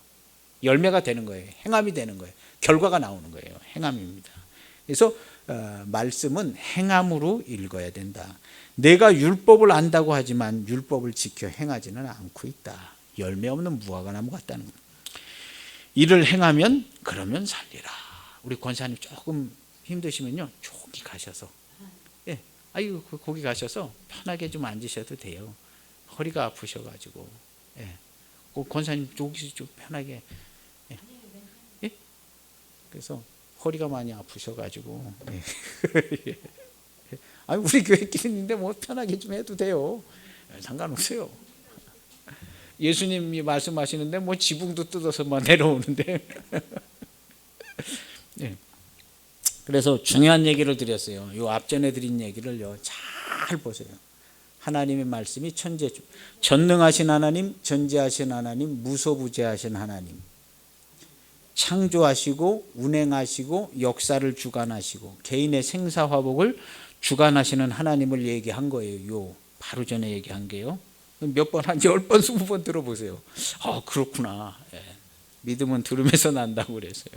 열매가 되는 거예요. 행함이 되는 거예요. 결과가 나오는 거예요. 행함입니다. 그래서 말씀은 행함으로 읽어야 된다. 내가 율법을 안다고 하지만 율법을 지켜 행하지는 않고 있다. 열매 없는 무화과나무 같다는 거예요. 이를 행하면 그러면 살리라. 우리 권사님 조금 힘드시면요, 저기 가셔서, 아이고, 거기 가셔서 편하게 좀 앉으셔도 돼요. 허리가 아프셔가지고, 권사님 저기서 좀 편하게, 그래서 허리가 많이 아프셔가지고, 아니, 우리 교회끼리인데 뭐 편하게 좀 해도 돼요. 상관없어요. 예수님이 말씀하시는데 뭐 지붕도 뜯어서 막 내려오는데. 그래서 중요한 얘기를 드렸어요. 요 앞전에 드린 얘기를요, 잘 보세요. 하나님의 말씀이 전능하신 하나님, 전지하신 하나님, 무소부재하신 하나님, 창조하시고 운행하시고 역사를 주관하시고 개인의 생사화복을 주관하시는 하나님을 얘기한 거예요. 요 바로 전에 얘기한 게요. 몇 번, 한 10번, 20번 들어보세요. 그렇구나. 믿음은 들으면서 난다고 그랬어요.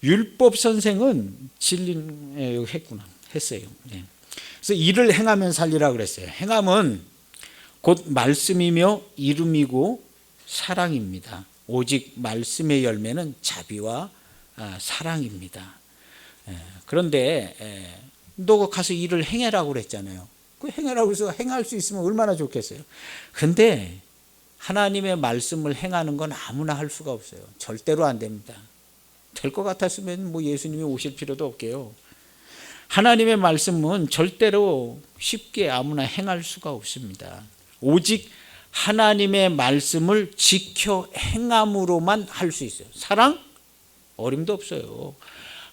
율법 선생은 진리 했어요. 그래서 이를 행하면 살리라 그랬어요. 행함은 곧 말씀이며 이름이고 사랑입니다. 오직 말씀의 열매는 자비와 사랑입니다. 그런데 너 가서 일을 행해라고 그랬잖아요. 그 행해라고 해서 행할 수 있으면 얼마나 좋겠어요. 근데 하나님의 말씀을 행하는 건 아무나 할 수가 없어요. 절대로 안 됩니다. 될 것 같았으면 뭐 예수님이 오실 필요도 없게요. 하나님의 말씀은 절대로 쉽게 아무나 행할 수가 없습니다. 오직 하나님의 말씀을 지켜 행함으로만 할 수 있어요. 사랑? 어림도 없어요.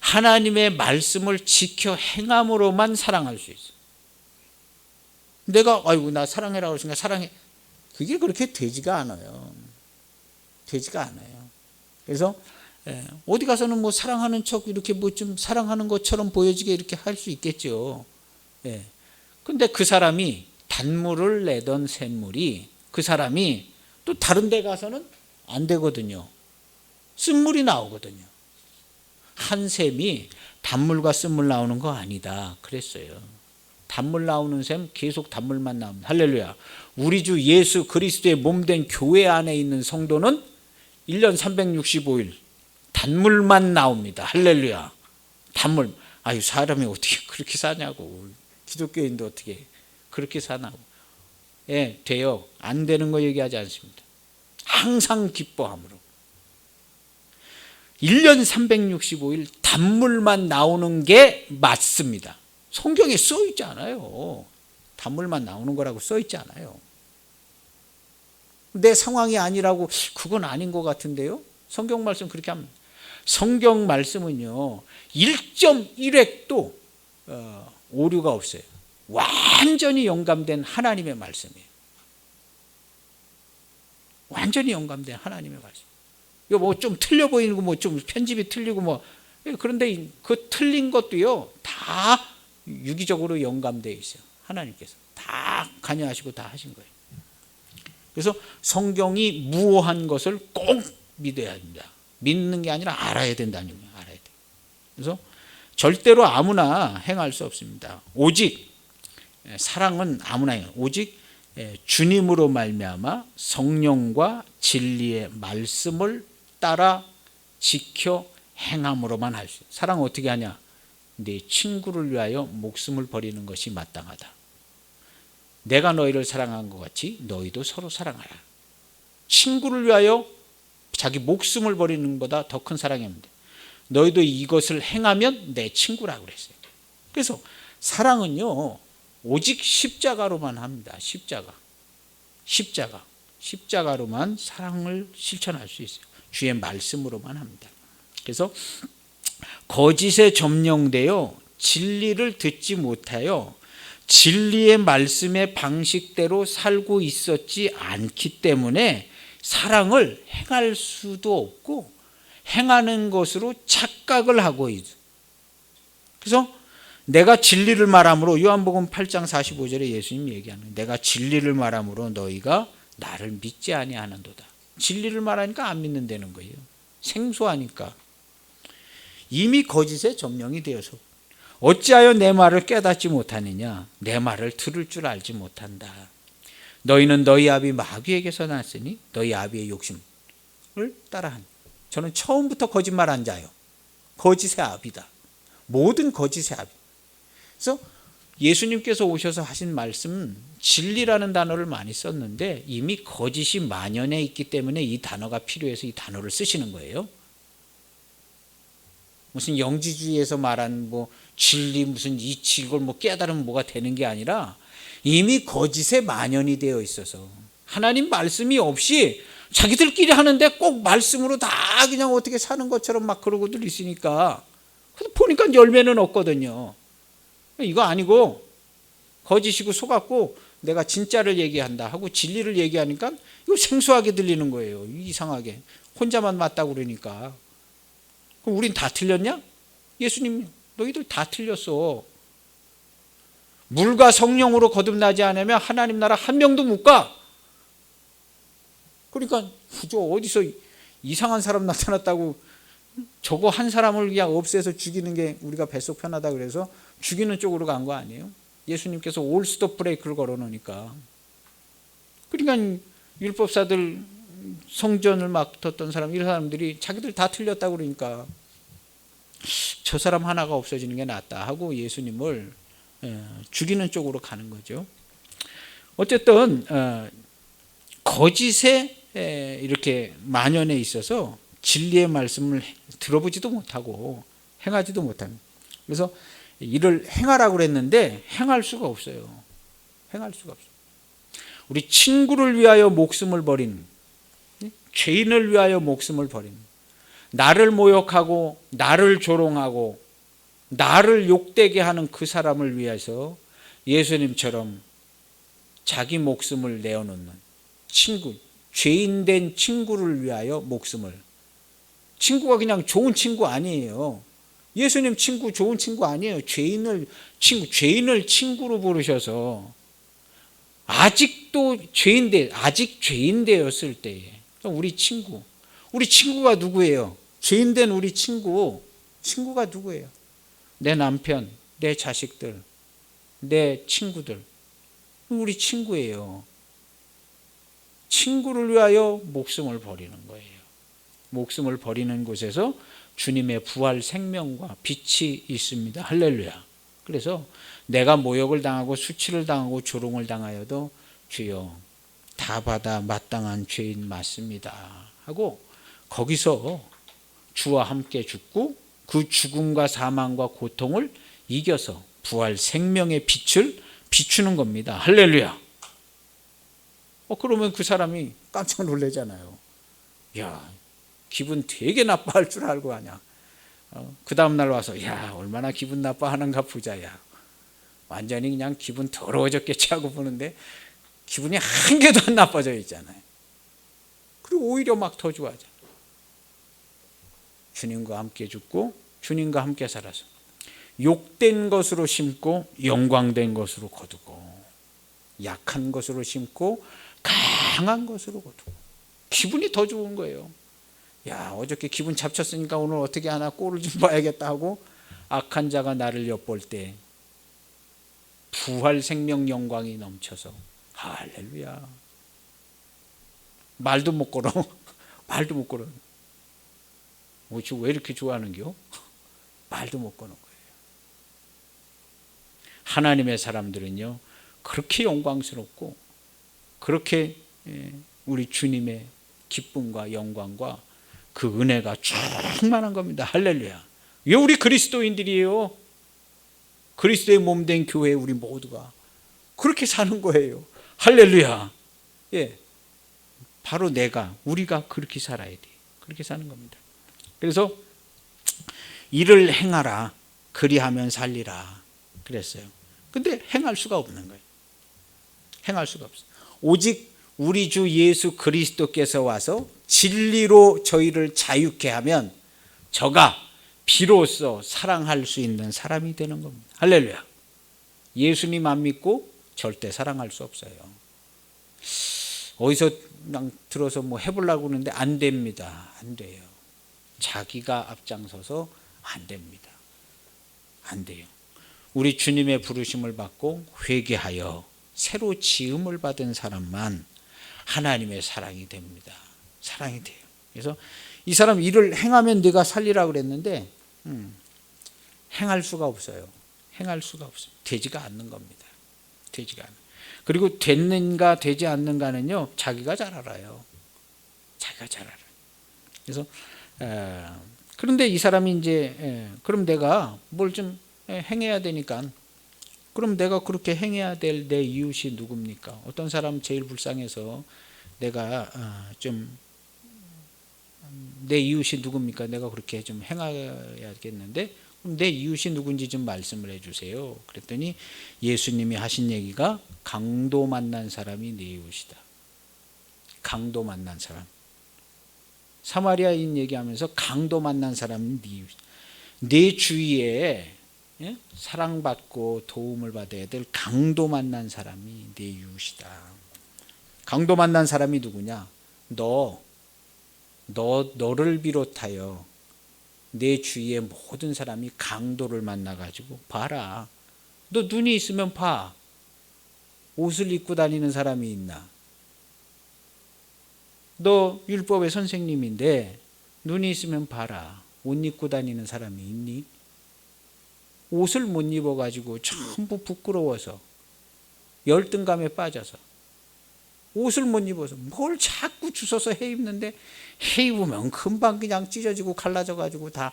하나님의 말씀을 지켜 행함으로만 사랑할 수 있어요. 내가 아이고 나 사랑해라고 했으니까 사랑해. 그게 그렇게 되지가 않아요. 되지가 않아요. 그래서 어디 가서는 뭐 사랑하는 척 이렇게 뭐 좀 사랑하는 것처럼 보여지게 이렇게 할 수 있겠죠. 근데 그 사람이 단물을 내던 샘물이 그 사람이 또 다른 데 가서는 안 되거든요. 쓴물이 나오거든요. 한 샘이 단물과 쓴물 나오는 거 아니다 그랬어요. 단물 나오는 샘 계속 단물만 나옵니다. 할렐루야. 우리 주 예수 그리스도의 몸된 교회 안에 있는 성도는 1년 365일 단물만 나옵니다. 할렐루야. 단물. 아유, 사람이 어떻게 그렇게 사냐고. 기독교인도 어떻게 그렇게 사냐고. 예, 돼요. 안 되는 거 얘기하지 않습니다. 항상 기뻐함으로 1년 365일 단물만 나오는 게 맞습니다. 성경에 써 있지 않아요. 단물만 나오는 거라고 써 있지 않아요. 내 상황이 아니라고 그건 아닌 것 같은데요. 성경 말씀 그렇게 합니다. 성경 말씀은요 1.1획도 오류가 없어요. 완전히 영감된 하나님의 말씀이에요. 완전히 영감된 하나님의 말씀. 이거 뭐 좀 틀려 보이는 거, 뭐 좀 편집이 틀리고 뭐, 그런데 그 틀린 것도요 다 유기적으로 영감되어 있어요. 하나님께서 다 관여하시고 다 하신 거예요. 그래서 성경이 무오한 것을 꼭 믿어야 합니다. 믿는 게 아니라 알아야 된다는 거예요. 알아야 돼. 그래서 절대로 아무나 행할 수 없습니다. 오직 사랑은 아무나 해요. 오직 주님으로 말미암아 성령과 진리의 말씀을 따라 지켜 행함으로만 할 수 있어요. 사랑은 어떻게 하냐? 내 친구를 위하여 목숨을 버리는 것이 마땅하다. 내가 너희를 사랑한 것 같이 너희도 서로 사랑하라. 친구를 위하여 자기 목숨을 버리는 것보다 더 큰 사랑이 없는데 너희도 이것을 행하면 내 친구라고 그랬어요. 그래서 사랑은요 오직 십자가로만 합니다. 십자가로만 사랑을 실천할 수 있어요. 주의 말씀으로만 합니다. 그래서 거짓에 점령되어 진리를 듣지 못하여 진리의 말씀의 방식대로 살고 있었지 않기 때문에 사랑을 행할 수도 없고 행하는 것으로 착각을 하고 있어요. 그래서 내가 진리를 말함으로 요한복음 8장 45절에 예수님이 얘기하는 거예요. 내가 진리를 말함으로 너희가 나를 믿지 아니하는도다. 진리를 말하니까 안 믿는다는 거예요. 생소하니까. 이미 거짓에 점령이 되어서 어찌하여 내 말을 깨닫지 못하느냐? 내 말을 들을 줄 알지 못한다. 너희는 너희 아비 마귀에게서 났으니 너희 아비의 욕심을 따라하니. 저는 처음부터 거짓말한 자요. 거짓의 아비다. 모든 거짓의 아비. 그래서 예수님께서 오셔서 하신 말씀은 진리라는 단어를 많이 썼는데 이미 거짓이 만연해 있기 때문에 이 단어가 필요해서 이 단어를 쓰시는 거예요. 무슨 영지주의에서 말한 뭐 진리 무슨 이치 이걸 뭐 깨달으면 뭐가 되는 게 아니라 이미 거짓에 만연이 되어 있어서 하나님 말씀이 없이 자기들끼리 하는데 꼭 말씀으로 다 그냥 어떻게 사는 것처럼 막 그러고들 있으니까 보니까 열매는 없거든요. 이거 아니고 거짓이고 속았고 내가 진짜를 얘기한다 하고 진리를 얘기하니까 이거 생소하게 들리는 거예요. 이상하게 혼자만 맞다고 그러니까. 그럼 우린 다 틀렸냐? 예수님 너희들 다 틀렸어. 물과 성령으로 거듭나지 않으면 하나님 나라 한 명도 못 가. 그러니까 어디서 이상한 사람 나타났다고 저거 한 사람을 그냥 없애서 죽이는 게 우리가 뱃속 편하다 그래서 죽이는 쪽으로 간 거 아니에요? 예수님께서 올 스톱 브레이크를 걸어놓으니까. 그러니까 율법사들 성전을 맡았던 사람 이런 사람들이 자기들 다 틀렸다고 그러니까 저 사람 하나가 없어지는 게 낫다 하고 예수님을 죽이는 쪽으로 가는 거죠. 어쨌든 거짓에 이렇게 만연해 있어서 진리의 말씀을 들어보지도 못하고 행하지도 못합니다. 그래서 이를 행하라고 그랬는데 행할 수가 없어요. 행할 수가 없어요. 우리 친구를 위하여 목숨을 버린, 죄인을 위하여 목숨을 버린, 나를 모욕하고 나를 조롱하고 나를 욕되게 하는 그 사람을 위해서 예수님처럼 자기 목숨을 내어놓는 친구, 죄인된 친구를 위하여 목숨을. 친구가 그냥 좋은 친구 아니에요. 예수님 친구 좋은 친구 아니에요. 죄인을 친구로 부르셔서 아직 죄인 되었을 때에 우리 친구가 누구예요? 죄인된 우리 친구가 누구예요? 내 남편, 내 자식들, 내 친구들, 우리 친구예요. 친구를 위하여 목숨을 버리는 거예요. 목숨을 버리는 곳에서 주님의 부활 생명과 빛이 있습니다. 할렐루야. 그래서 내가 모욕을 당하고 수치를 당하고 조롱을 당하여도 주여 다 받아 마땅한 죄인 맞습니다 하고 거기서 주와 함께 죽고 그 죽음과 사망과 고통을 이겨서 부활 생명의 빛을 비추는 겁니다. 할렐루야. 그러면 그 사람이 깜짝 놀라잖아요. 야, 기분 되게 나빠할 줄 알고 하냐. 그 다음날 와서 야, 얼마나 기분 나빠하는가 보자. 야, 완전히 그냥 기분 더러워졌겠지 하고 보는데 기분이 한 개도 안 나빠져 있잖아요. 그리고 오히려 막 더 좋아져. 주님과 함께 죽고 주님과 함께 살아서 욕된 것으로 심고 영광된 것으로 거두고 약한 것으로 심고 강한 것으로 거두고 기분이 더 좋은 거예요. 야, 어저께 기분 잡쳤으니까 오늘 어떻게 하나 꼴을 좀 봐야겠다 하고 악한 자가 나를 엿볼 때 부활 생명 영광이 넘쳐서 할렐루야. 말도 못 걸어. 말도 못 걸어. 왜 이렇게 좋아하는겨? 말도 못 거는 거예요. 하나님의 사람들은요, 그렇게 영광스럽고 그렇게 우리 주님의 기쁨과 영광과 그 은혜가 충만한 겁니다. 할렐루야. 왜 우리 그리스도인들이에요? 그리스도의 몸된 교회 우리 모두가 그렇게 사는 거예요. 할렐루야. 예, 바로 우리가 그렇게 살아야 돼. 그렇게 사는 겁니다. 그래서 일을 행하라. 그리하면 살리라. 그랬어요. 근데 행할 수가 없는 거예요. 행할 수가 없어요. 오직 우리 주 예수 그리스도께서 와서 진리로 저희를 자유케 하면 저가 비로소 사랑할 수 있는 사람이 되는 겁니다. 할렐루야. 예수님 안 믿고 절대 사랑할 수 없어요. 어디서 그냥 들어서 뭐 해보려고 하는데 안 됩니다. 안 돼요. 자기가 앞장서서 안 됩니다. 안 돼요. 우리 주님의 부르심을 받고 회개하여 새로 지음을 받은 사람만 하나님의 사랑이 됩니다. 사랑이 돼요. 그래서 이 사람 일을 행하면 네가 살리라 그랬는데 행할 수가 없어요. 행할 수가 없어요. 되지가 않는 겁니다. 되지가 않아요. 그리고 됐는가 되지 않는가는요, 자기가 잘 알아요. 자기가 잘 알아요. 그래서 그런데 이 사람이 이제 그럼 내가 뭘 좀 행해야 되니까 그럼 내가 그렇게 행해야 될 내 이웃이 누굽니까? 어떤 사람 제일 불쌍해서 내가 좀 내 이웃이 누굽니까? 내가 그렇게 좀 행해야겠는데 그럼 내 이웃이 누군지 좀 말씀을 해주세요. 그랬더니 예수님이 하신 얘기가 강도 만난 사람이 내 이웃이다. 강도 만난 사람. 사마리아인 얘기하면서 강도 만난 사람이 네 이웃. 내 주위에 사랑받고 도움을 받아야 될 강도 만난 사람이 내 이웃이다. 강도 만난 사람이 누구냐? 너를 비롯하여 내 주위의 모든 사람이 강도를 만나가지고 봐라. 너 눈이 있으면 봐. 옷을 입고 다니는 사람이 있나? 너 율법의 선생님인데 눈이 있으면 봐라. 옷 입고 다니는 사람이 있니? 옷을 못 입어가지고 전부 부끄러워서 열등감에 빠져서 옷을 못 입어서 뭘 자꾸 주워서 해 입는데 해 입으면 금방 그냥 찢어지고 갈라져가지고 다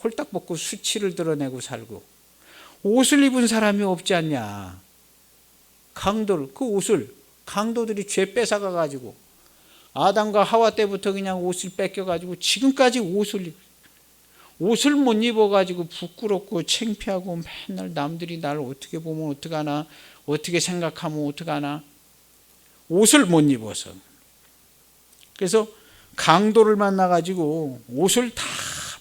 홀딱 벗고 수치를 드러내고 살고 옷을 입은 사람이 없지 않냐. 그 옷을 강도들이 죄 뺏어가가지고 아담과 하와 때부터 그냥 옷을 뺏겨가지고 지금까지 옷을 못 입어가지고 부끄럽고 창피하고 맨날 남들이 나를 어떻게 보면 어떡하나 어떻게 생각하면 어떡하나 옷을 못 입어서 그래서 강도를 만나가지고 옷을 다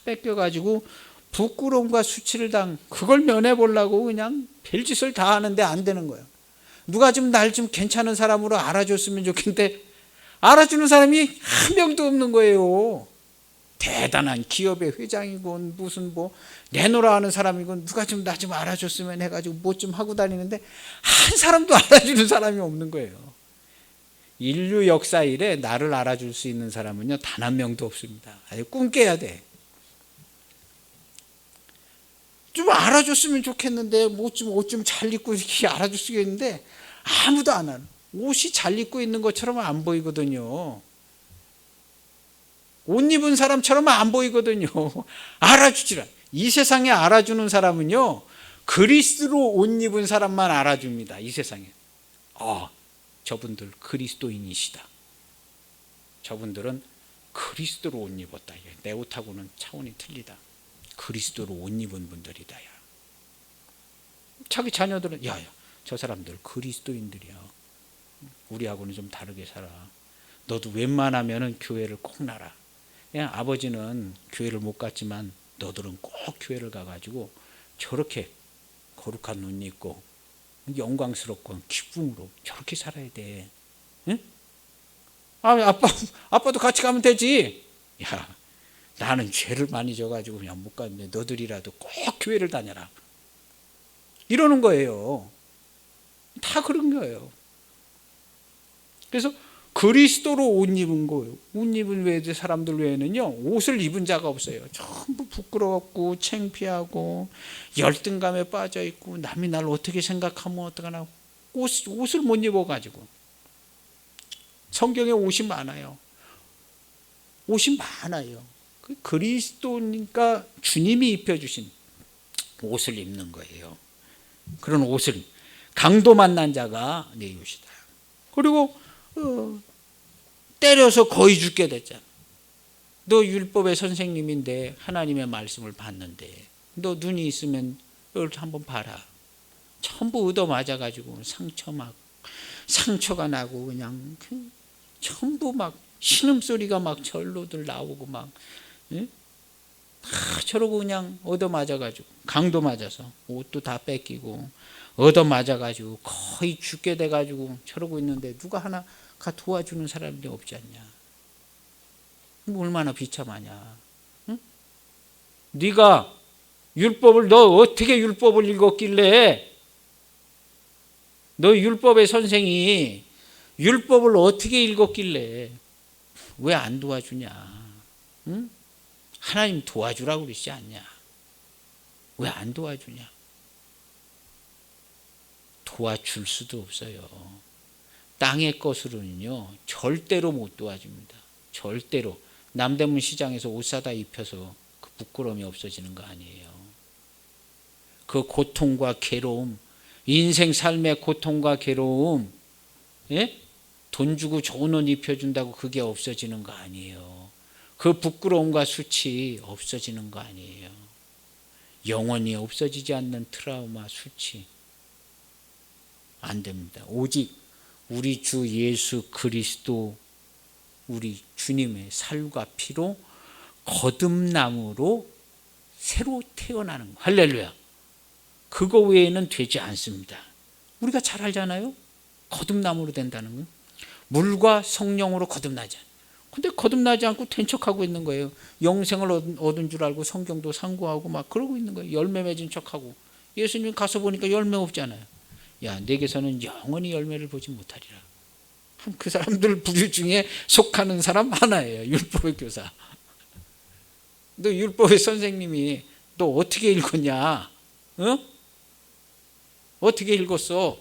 뺏겨가지고 부끄러움과 수치를 그걸 면해보려고 그냥 별짓을 다 하는데 안 되는 거예요. 누가 좀 날 좀 괜찮은 사람으로 알아줬으면 좋겠는데 알아주는 사람이 한 명도 없는 거예요. 대단한 기업의 회장이건 무슨 뭐 내노라 하는 사람이건 누가 좀 나 좀 알아줬으면 해가지고 뭐 좀 하고 다니는데 한 사람도 알아주는 사람이 없는 거예요. 인류 역사 이래 나를 알아줄 수 있는 사람은요 단 한 명도 없습니다. 아주 꿈 깨야 돼. 좀 알아줬으면 좋겠는데 뭐 좀 옷 좀 잘 입고 이렇게 알아줄 수 있겠는데 아무도 안 하는. 옷이 잘 입고 있는 것처럼 안 보이거든요. 옷 입은 사람처럼 안 보이거든요. 알아주질 않아요. 이 세상에 알아주는 사람은요 그리스도로 옷 입은 사람만 알아줍니다. 이 세상에. 저분들 그리스도인이시다. 저분들은 그리스도로 옷 입었다. 내 옷하고는 차원이 틀리다. 그리스도로 옷 입은 분들이다. 야. 자기 자녀들은 야야 저 사람들 그리스도인들이야. 우리하고는 좀 다르게 살아. 너도 웬만하면은 교회를 꼭 나라. 그냥 아버지는 교회를 못 갔지만 너들은 꼭 교회를 가가지고 저렇게 거룩한 옷 입고 영광스럽고 기쁨으로 저렇게 살아야 돼. 응? 아빠도 같이 가면 되지. 야, 나는 죄를 많이 져가지고 그냥 못 갔는데 너들이라도 꼭 교회를 다녀라. 이러는 거예요. 다 그런 거예요. 그래서 그리스도로 옷 입은 거예요. 옷 입은 외에 사람들 외에는요 옷을 입은 자가 없어요. 전부 부끄럽고 창피하고 열등감에 빠져 있고 남이 날 어떻게 생각하면 어떡하나 옷을 못 입어가지고. 성경에 옷이 많아요. 옷이 많아요. 그리스도니까 주님이 입혀주신 옷을 입는 거예요. 그런 옷을 강도 만난 자가 내 옷이다. 그리고 때려서 거의 죽게 됐잖아. 너 율법의 선생님인데 하나님의 말씀을 봤는데 너 눈이 있으면 이걸 한번 봐라. 전부 얻어맞아가지고 상처가 나고 그냥 전부 막 신음소리가 막 절로들 나오고 막 저러고 그냥 얻어맞아가지고 강도 맞아서 옷도 다 뺏기고 얻어맞아가지고 거의 죽게 돼가지고 저러고 있는데 누가 하나 도와주는 사람이 없지 않냐. 얼마나 비참하냐. 응? 네가 율법을 너 어떻게 율법을 읽었길래 너 율법의 선생이 율법을 어떻게 읽었길래 왜 안 도와주냐. 응? 하나님 도와주라고 그러지 않냐. 왜 안 도와주냐. 도와줄 수도 없어요. 땅의 것으로는요 절대로 못 도와줍니다. 절대로. 남대문 시장에서 옷 사다 입혀서 그 부끄러움이 없어지는 거 아니에요. 그 고통과 괴로움, 인생 삶의 고통과 괴로움, 예? 돈 주고 좋은 옷 입혀준다고 그게 없어지는 거 아니에요. 그 부끄러움과 수치 없어지는 거 아니에요. 영원히 없어지지 않는 트라우마, 수치 안 됩니다. 오직 우리 주 예수 그리스도 우리 주님의 살과 피로 거듭남으로 새로 태어나는 거. 할렐루야. 그거 외에는 되지 않습니다. 우리가 잘 알잖아요. 거듭남으로 된다는 거. 물과 성령으로 거듭나지 않아요. 근데 거듭나지 않고 된 척하고 있는 거예요. 영생을 얻은 줄 알고 성경도 상고하고 막 그러고 있는 거예요. 열매 맺은 척하고. 예수님 가서 보니까 열매 없잖아요. 야, 내게서는 영원히 열매를 보지 못하리라. 그 사람들 부류 중에 속하는 사람 하나예요. 율법의 교사. 너 율법의 선생님이 너 어떻게 읽었냐? 어? 어떻게 읽었어?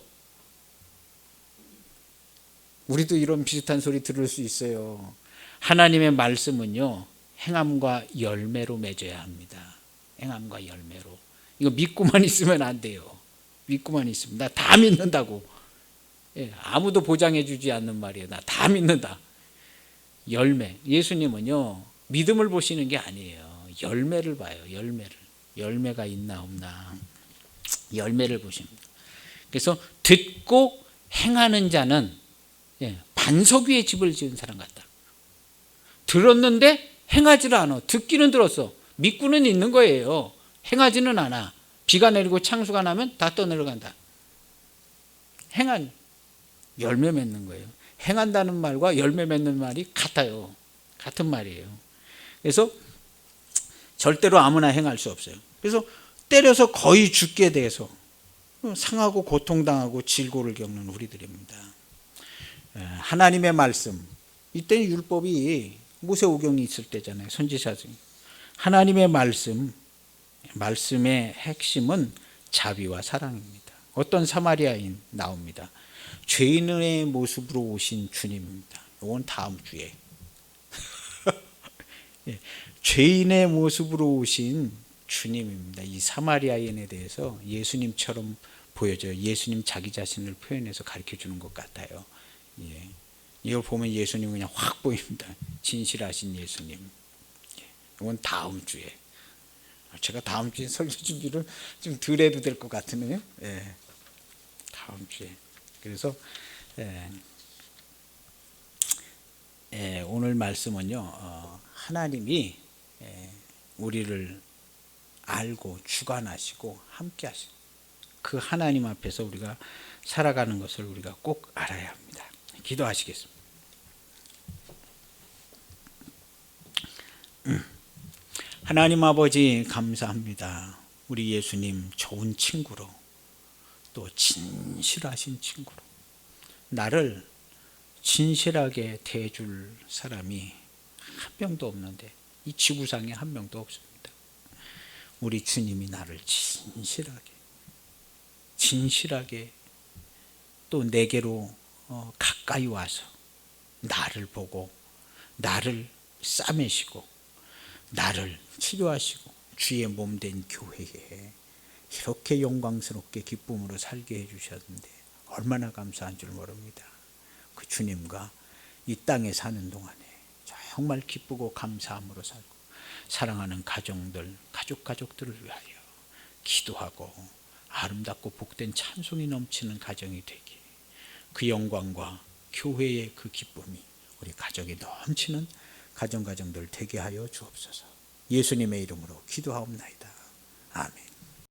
우리도 이런 비슷한 소리 들을 수 있어요. 하나님의 말씀은요 행함과 열매로 맺어야 합니다. 행함과 열매로. 이거 믿고만 있으면 안 돼요. 믿고만 있으면 나 다 믿는다고. 예, 아무도 보장해 주지 않는 말이에요. 나 다 믿는다. 열매. 예수님은요 믿음을 보시는 게 아니에요. 열매를 봐요. 열매가 있나 없나. 열매를 보십니다. 그래서 듣고 행하는 자는 반석 위에 집을 지은 사람 같다. 들었는데 행하지를 않아. 듣기는 들었어. 믿고는 있는 거예요. 행하지는 않아. 비가 내리고 창수가 나면 다 떠내려간다. 행한 열매 맺는 거예요. 행한다는 말과 열매 맺는 말이 같아요. 같은 말이에요. 그래서 절대로 아무나 행할 수 없어요. 그래서 때려서 거의 죽게 돼서 상하고 고통당하고 질고를 겪는 우리들입니다. 하나님의 말씀, 이때는 율법이 모세오경이 있을 때잖아요. 선지자들. 하나님의 말씀의 핵심은 자비와 사랑입니다. 어떤 사마리아인 나옵니다. 죄인의 모습으로 오신 주님입니다. 이건 다음 주에. 죄인의 모습으로 오신 주님입니다. 이 사마리아인에 대해서 예수님처럼 보여져요. 예수님 자기 자신을 표현해서 가르쳐 주는 것 같아요. 이걸 보면 예수님은 그냥 확 보입니다. 진실하신 예수님. 이건 다음 주에. 제가 다음 주에 설교 준비를 좀 덜 해도 될 것 같으네요. 다음 주에. 그래서 오늘 말씀은요, 하나님이 우리를 알고 주관하시고 함께 하시고 그 하나님 앞에서 우리가 살아가는 것을 우리가 꼭 알아야 합니다. 기도하시겠습니다. 하나님 아버지 감사합니다. 우리 예수님 좋은 친구로, 또 진실하신 친구로 나를 진실하게 대해줄 사람이 한 명도 없는데, 이 지구상에 한 명도 없습니다. 우리 주님이 나를 진실하게 또 내게로 가까이 와서 나를 보고 나를 싸매시고 나를 치료하시고 주의 몸된 교회에 이렇게 영광스럽게 기쁨으로 살게 해주셨는데 얼마나 감사한 줄 모릅니다. 그 주님과 이 땅에 사는 동안에 정말 기쁘고 감사함으로 살고 사랑하는 가정들, 가족들을 위하여 기도하고 아름답고 복된 찬송이 넘치는 가정이 되기, 그 영광과 교회의 그 기쁨이 우리 가정이 넘치는 가정들 되게 하여 주옵소서. 예수님의 이름으로 기도하옵나이다. 아멘.